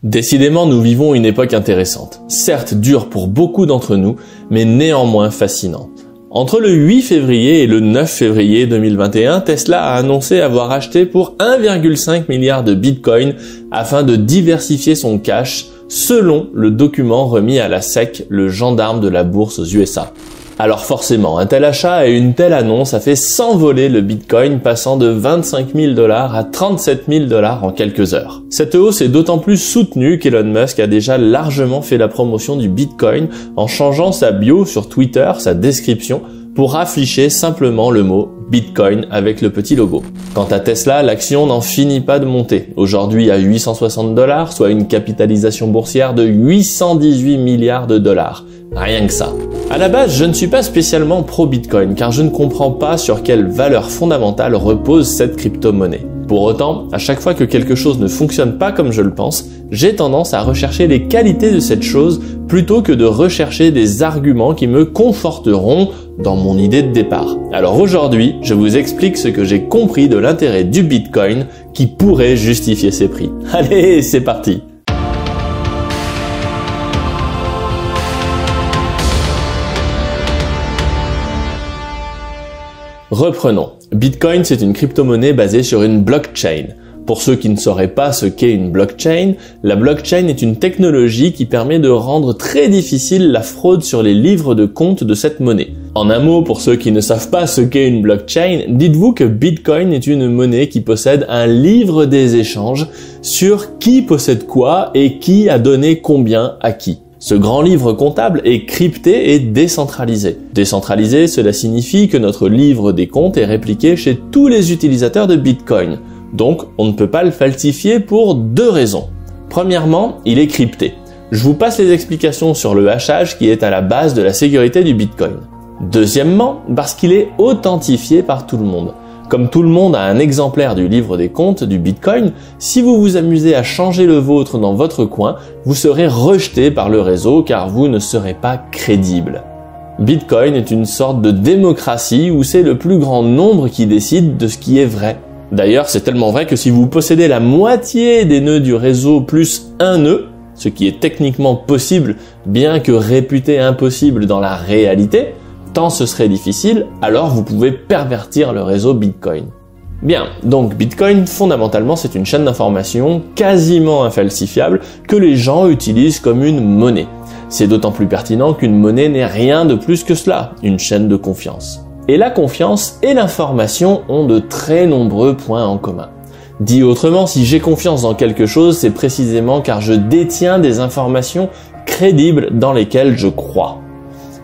Décidément, nous vivons une époque intéressante. Certes dure pour beaucoup d'entre nous, mais néanmoins fascinante. Entre le 8 février et le 9 février 2021, Tesla a annoncé avoir acheté pour 1,5 milliard de bitcoin afin de diversifier son cash, selon le document remis à la SEC, le gendarme de la bourse aux USA. Alors forcément, un tel achat et une telle annonce a fait s'envoler le Bitcoin, passant de 25 000 $ à 37 000 $ en quelques heures. Cette hausse est d'autant plus soutenue qu'Elon Musk a déjà largement fait la promotion du Bitcoin en changeant sa bio sur Twitter, sa description, pour afficher simplement le mot Bitcoin avec le petit logo. Quant à Tesla, l'action n'en finit pas de monter. Aujourd'hui à 860 $, soit une capitalisation boursière de 818 milliards de dollars. Rien que ça. À la base, je ne suis pas spécialement pro-Bitcoin car je ne comprends pas sur quelle valeur fondamentale repose cette crypto-monnaie. Pour autant, à chaque fois que quelque chose ne fonctionne pas comme je le pense, j'ai tendance à rechercher les qualités de cette chose plutôt que de rechercher des arguments qui me conforteront dans mon idée de départ. Alors aujourd'hui, je vous explique ce que j'ai compris de l'intérêt du Bitcoin qui pourrait justifier ses prix. Allez, c'est parti! Reprenons. Bitcoin, c'est une crypto-monnaie basée sur une blockchain. Pour ceux qui ne sauraient pas ce qu'est une blockchain, la blockchain est une technologie qui permet de rendre très difficile la fraude sur les livres de compte de cette monnaie. En un mot, pour ceux qui ne savent pas ce qu'est une blockchain, dites-vous que Bitcoin est une monnaie qui possède un livre des échanges sur qui possède quoi et qui a donné combien à qui. Ce grand livre comptable est crypté et décentralisé. Décentralisé, cela signifie que notre livre des comptes est répliqué chez tous les utilisateurs de Bitcoin. Donc, on ne peut pas le falsifier pour deux raisons. Premièrement, il est crypté. Je vous passe les explications sur le hachage qui est à la base de la sécurité du Bitcoin. Deuxièmement, parce qu'il est authentifié par tout le monde. Comme tout le monde a un exemplaire du livre des comptes du Bitcoin, si vous vous amusez à changer le vôtre dans votre coin, vous serez rejeté par le réseau car vous ne serez pas crédible. Bitcoin est une sorte de démocratie où c'est le plus grand nombre qui décide de ce qui est vrai. D'ailleurs, c'est tellement vrai que si vous possédez la moitié des nœuds du réseau plus un nœud, ce qui est techniquement possible bien que réputé impossible dans la réalité, tant ce serait difficile, alors vous pouvez pervertir le réseau Bitcoin. Bien, donc Bitcoin, fondamentalement, c'est une chaîne d'information quasiment infalsifiable que les gens utilisent comme une monnaie. C'est d'autant plus pertinent qu'une monnaie n'est rien de plus que cela, une chaîne de confiance. Et la confiance et l'information ont de très nombreux points en commun. Dit autrement, si j'ai confiance dans quelque chose, c'est précisément car je détiens des informations crédibles dans lesquelles je crois.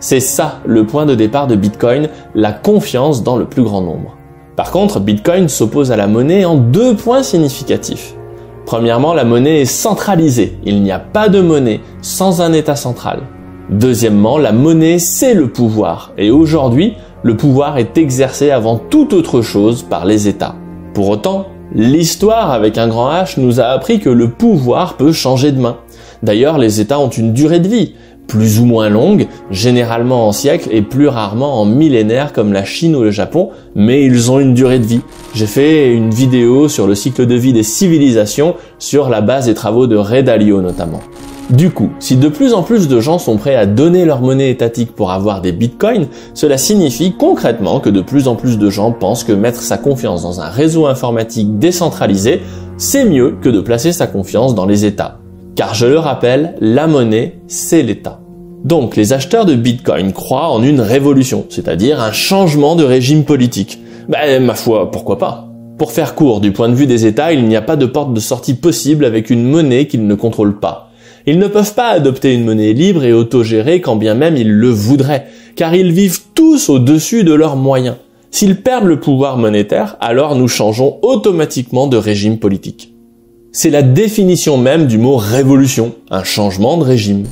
C'est ça le point de départ de Bitcoin, la confiance dans le plus grand nombre. Par contre, Bitcoin s'oppose à la monnaie en deux points significatifs. Premièrement, la monnaie est centralisée. Il n'y a pas de monnaie sans un État central. Deuxièmement, la monnaie, c'est le pouvoir. Et aujourd'hui, le pouvoir est exercé avant toute autre chose par les États. Pour autant, l'histoire avec un grand H nous a appris que le pouvoir peut changer de main. D'ailleurs, les États ont une durée de vie, plus ou moins longue, généralement en siècles et plus rarement en millénaires comme la Chine ou le Japon, mais ils ont une durée de vie. J'ai fait une vidéo sur le cycle de vie des civilisations sur la base des travaux de Ray Dalio notamment. Du coup, si de plus en plus de gens sont prêts à donner leur monnaie étatique pour avoir des bitcoins, cela signifie concrètement que de plus en plus de gens pensent que mettre sa confiance dans un réseau informatique décentralisé, c'est mieux que de placer sa confiance dans les États. Car je le rappelle, la monnaie, c'est l'État. Donc les acheteurs de Bitcoin croient en une révolution, c'est-à-dire un changement de régime politique. Ma foi, pourquoi pas ? Pour faire court, du point de vue des États, il n'y a pas de porte de sortie possible avec une monnaie qu'ils ne contrôlent pas. Ils ne peuvent pas adopter une monnaie libre et autogérée quand bien même ils le voudraient, car ils vivent tous au-dessus de leurs moyens. S'ils perdent le pouvoir monétaire, alors nous changeons automatiquement de régime politique. C'est la définition même du mot révolution, un changement de régime.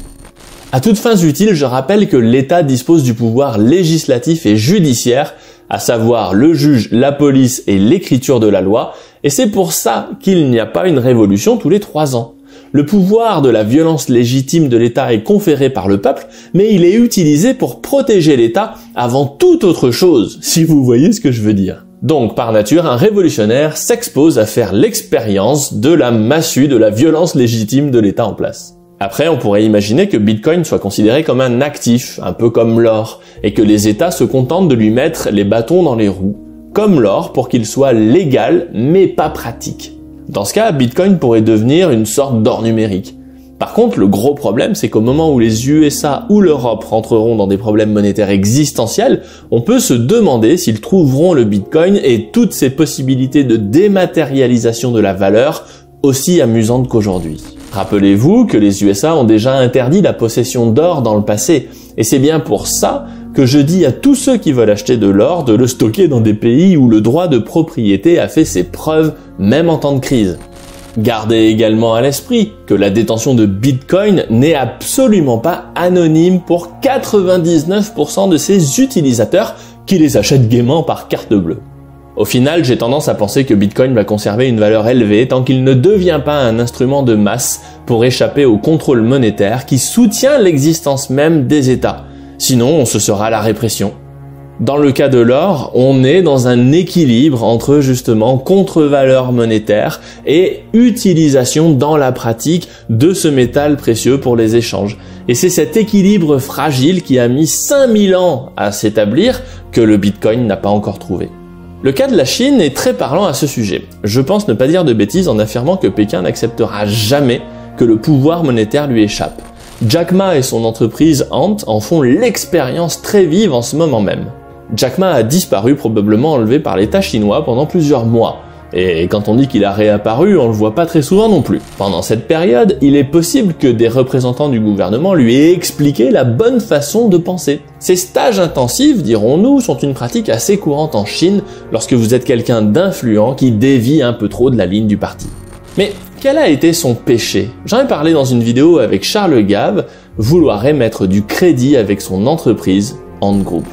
À toutes fins utiles, je rappelle que l'État dispose du pouvoir législatif et judiciaire, à savoir le juge, la police et l'écriture de la loi, et c'est pour ça qu'il n'y a pas une révolution tous les 3 ans. Le pouvoir de la violence légitime de l'État est conféré par le peuple, mais il est utilisé pour protéger l'État avant toute autre chose, si vous voyez ce que je veux dire. Donc, par nature, un révolutionnaire s'expose à faire l'expérience de la massue, de la violence légitime de l'État en place. Après, on pourrait imaginer que Bitcoin soit considéré comme un actif, un peu comme l'or, et que les États se contentent de lui mettre les bâtons dans les roues, comme l'or, pour qu'il soit légal, mais pas pratique. Dans ce cas, Bitcoin pourrait devenir une sorte d'or numérique. Par contre, le gros problème, c'est qu'au moment où les USA ou l'Europe rentreront dans des problèmes monétaires existentiels, on peut se demander s'ils trouveront le Bitcoin et toutes ses possibilités de dématérialisation de la valeur aussi amusantes qu'aujourd'hui. Rappelez-vous que les USA ont déjà interdit la possession d'or dans le passé, et c'est bien pour ça que je dis à tous ceux qui veulent acheter de l'or de le stocker dans des pays où le droit de propriété a fait ses preuves, même en temps de crise. Gardez également à l'esprit que la détention de Bitcoin n'est absolument pas anonyme pour 99% de ses utilisateurs qui les achètent gaiement par carte bleue. Au final, j'ai tendance à penser que Bitcoin va conserver une valeur élevée tant qu'il ne devient pas un instrument de masse pour échapper au contrôle monétaire qui soutient l'existence même des États. Sinon, ce sera la répression. Dans le cas de l'or, on est dans un équilibre entre justement contre-valeur monétaire et utilisation dans la pratique de ce métal précieux pour les échanges. Et c'est cet équilibre fragile qui a mis 5000 ans à s'établir que le Bitcoin n'a pas encore trouvé. Le cas de la Chine est très parlant à ce sujet. Je pense ne pas dire de bêtises en affirmant que Pékin n'acceptera jamais que le pouvoir monétaire lui échappe. Jack Ma et son entreprise Ant en font l'expérience très vive en ce moment même. Jack Ma a disparu, probablement enlevé par l'État chinois pendant plusieurs mois. Et quand on dit qu'il a réapparu, on le voit pas très souvent non plus. Pendant cette période, il est possible que des représentants du gouvernement lui aient expliqué la bonne façon de penser. Ces stages intensifs, dirons-nous, sont une pratique assez courante en Chine lorsque vous êtes quelqu'un d'influent qui dévie un peu trop de la ligne du parti. Mais quel a été son péché? J'en ai parlé dans une vidéo avec Charles Gave, vouloir émettre du crédit avec son entreprise Ant Group.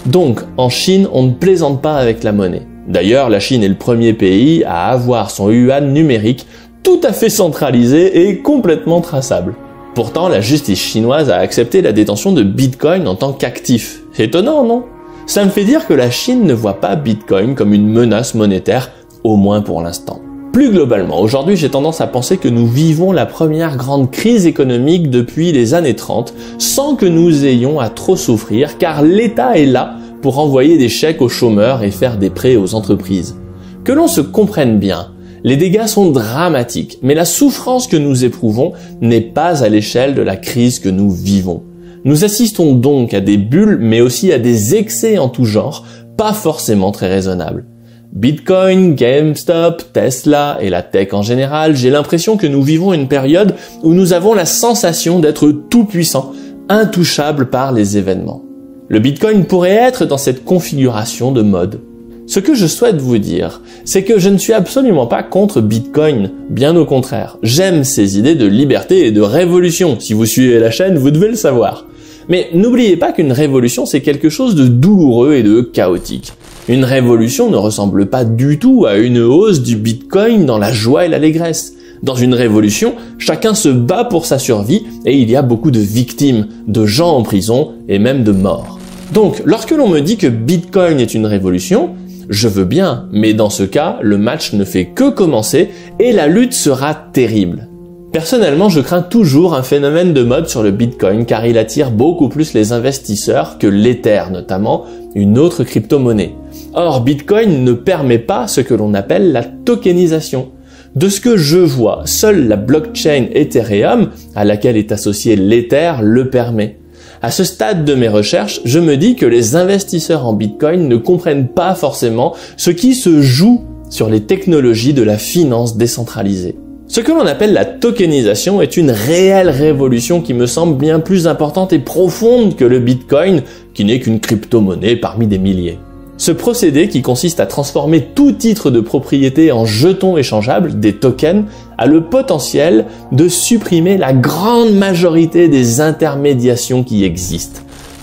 Donc, en Chine, on ne plaisante pas avec la monnaie. D'ailleurs, la Chine est le premier pays à avoir son yuan numérique tout à fait centralisé et complètement traçable. Pourtant, la justice chinoise a accepté la détention de Bitcoin en tant qu'actif. C'est étonnant, non? Ça me fait dire que la Chine ne voit pas Bitcoin comme une menace monétaire, au moins pour l'instant. Plus globalement, aujourd'hui, j'ai tendance à penser que nous vivons la première grande crise économique depuis les années 30 sans que nous ayons à trop souffrir car l'État est là pour envoyer des chèques aux chômeurs et faire des prêts aux entreprises. Que l'on se comprenne bien, les dégâts sont dramatiques, mais la souffrance que nous éprouvons n'est pas à l'échelle de la crise que nous vivons. Nous assistons donc à des bulles mais aussi à des excès en tout genre, pas forcément très raisonnables. Bitcoin, GameStop, Tesla et la tech en général, j'ai l'impression que nous vivons une période où nous avons la sensation d'être tout puissants, intouchables par les événements. Le Bitcoin pourrait être dans cette configuration de mode. Ce que je souhaite vous dire, c'est que je ne suis absolument pas contre Bitcoin, bien au contraire. J'aime ces idées de liberté et de révolution. Si vous suivez la chaîne, vous devez le savoir. Mais n'oubliez pas qu'une révolution, c'est quelque chose de douloureux et de chaotique. Une révolution ne ressemble pas du tout à une hausse du Bitcoin dans la joie et l'allégresse. Dans une révolution, chacun se bat pour sa survie et il y a beaucoup de victimes, de gens en prison et même de morts. Donc, lorsque l'on me dit que Bitcoin est une révolution, je veux bien, mais dans ce cas, le match ne fait que commencer et la lutte sera terrible. Personnellement, je crains toujours un phénomène de mode sur le Bitcoin car il attire beaucoup plus les investisseurs que l'Ether notamment, une autre crypto-monnaie. Or, Bitcoin ne permet pas ce que l'on appelle la tokenisation. De ce que je vois, seule la blockchain Ethereum, à laquelle est associé l'Ether, le permet. À ce stade de mes recherches, je me dis que les investisseurs en Bitcoin ne comprennent pas forcément ce qui se joue sur les technologies de la finance décentralisée. Ce que l'on appelle la tokenisation est une réelle révolution qui me semble bien plus importante et profonde que le Bitcoin, qui n'est qu'une crypto-monnaie parmi des milliers. Ce procédé, qui consiste à transformer tout titre de propriété en jetons échangeables, des tokens, a le potentiel de supprimer la grande majorité des intermédiations qui existent.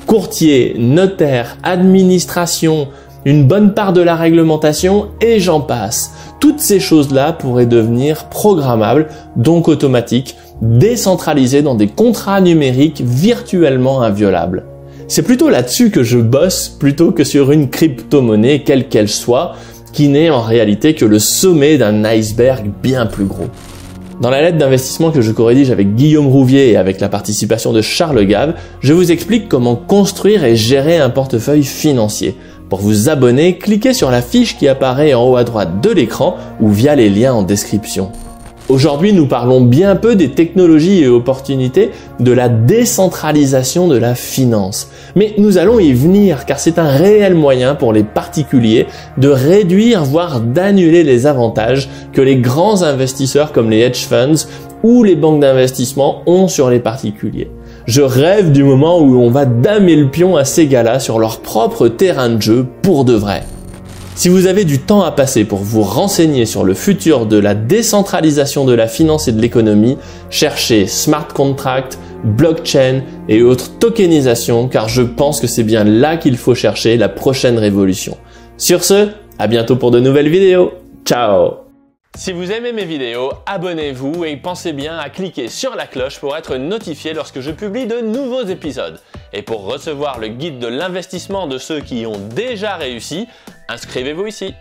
Courtiers, notaires, administration, une bonne part de la réglementation et j'en passe. Toutes ces choses-là pourraient devenir programmables, donc automatiques, décentralisées dans des contrats numériques virtuellement inviolables. C'est plutôt là-dessus que je bosse plutôt que sur une crypto-monnaie quelle qu'elle soit, qui n'est en réalité que le sommet d'un iceberg bien plus gros. Dans la lettre d'investissement que je co-rédige avec Guillaume Rouvier et avec la participation de Charles Gave, je vous explique comment construire et gérer un portefeuille financier. Pour vous abonner, cliquez sur la fiche qui apparaît en haut à droite de l'écran ou via les liens en description. Aujourd'hui, nous parlons bien peu des technologies et opportunités de la décentralisation de la finance. Mais nous allons y venir car c'est un réel moyen pour les particuliers de réduire voire d'annuler les avantages que les grands investisseurs comme les hedge funds ou les banques d'investissement ont sur les particuliers. Je rêve du moment où on va damer le pion à ces gars-là sur leur propre terrain de jeu pour de vrai. Si vous avez du temps à passer pour vous renseigner sur le futur de la décentralisation de la finance et de l'économie, cherchez smart contract, blockchain et autres tokenisations car je pense que c'est bien là qu'il faut chercher la prochaine révolution. Sur ce, à bientôt pour de nouvelles vidéos. Ciao! Si vous aimez mes vidéos, abonnez-vous et pensez bien à cliquer sur la cloche pour être notifié lorsque je publie de nouveaux épisodes. Et pour recevoir le guide de l'investissement de ceux qui ont déjà réussi, inscrivez-vous ici.